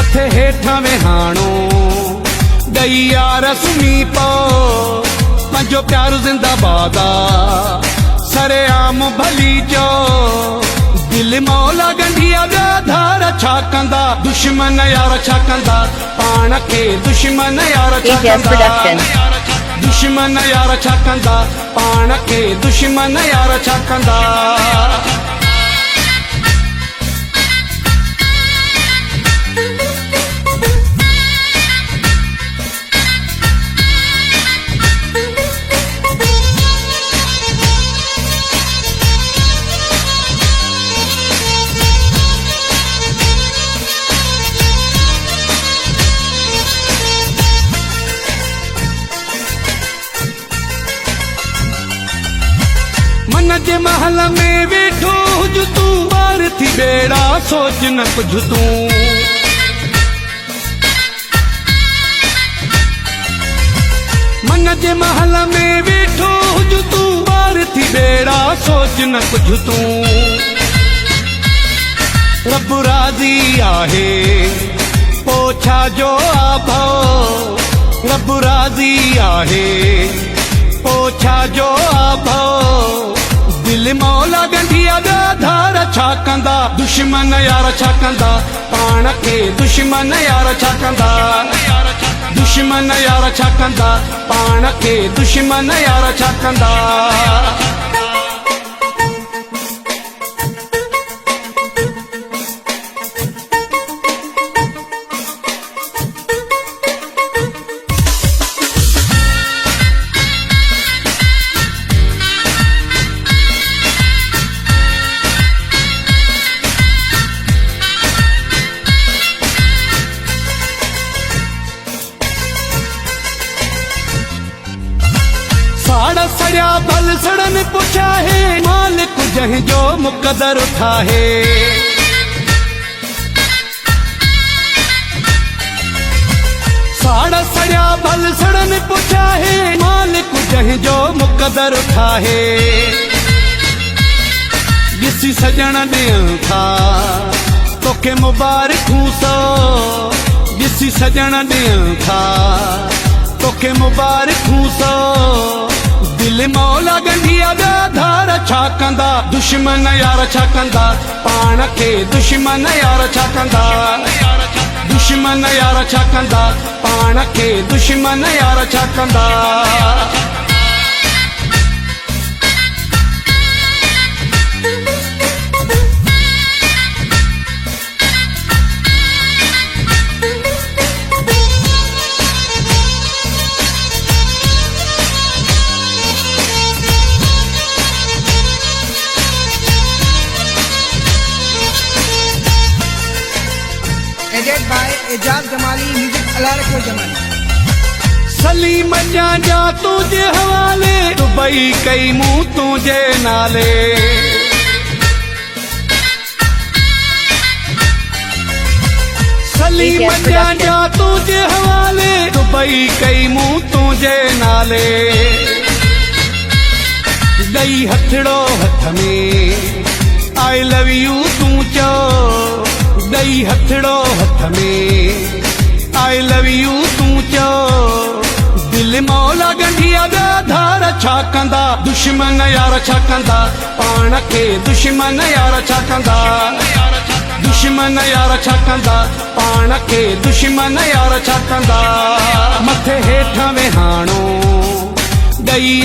मथे हेठां वेहाणो गई यार सुनी पो पंजो प्यार जिंदाबाद सरे आम भली जो दिल मौला गंढिया दा धार छा कंदा दुश्मन यार छा कंदा पाण खे दुश्मन यार छा कंदा दुश्मन यार छा कंदा पाण खे दुश्मन यार छा कंदा मन जे महल में वेठो हुज तू बार थी बेड़ा सोच न कुछ तू मन जे महल में वेठो हुज तू बार थी बेड़ा सोच न कुछ तू रब राज़ी आहे पोछा जो आभो रब राज़ी आहे पोछा जो आभो दिल मौला गंढिया दा धार छा कंदा दुश्मन यार छा कंदा पाण खे दुश्मन यार छा कंदा दुश्मन यार छा कंदा पाण खे दुश्मन यार छा कंदा साड़ा सड़िया भल सड़न पुछा है मालिक जहीं जो मुकदर उठा है साड़ा सड़िया भल सड़न पुछा है मालिक जहीं जो मुकदर उठा है ॾिसी सजण ॾियनि था तोखे मुबारकूं सो ॾिसी सजण ॾियनि था तोखे मुबारकूं सो दिल मौला गंढिया दा धार छा कंदा दुश्मन यार छा कंदा पाण खे दुश्मन यार छा कंदा दुश्मन यार छा कंदा पाण खे दुश्मन यार छा कंदा added by Ejaz Jamali music अला रखो जमाली सलीम जा तुझे हवाले दुबई कई मुंह तुझे नाले सलीम जा तुझे हवाले दुबई कई मुंह तुझे नाले गई हथड़ो हथ में आई लव यू तू चो गई हथड़ो हथ में आई लव यू तू चो दिल मौला गंढिया दा धार छा कंदा दुश्मन यार छा कंदा पाण खे दुश्मन यार छा कंदा दुश्मन यार छा कंदा पाण खे दुश्मन यार छा कंदा मथे हेठां वेहाणो गई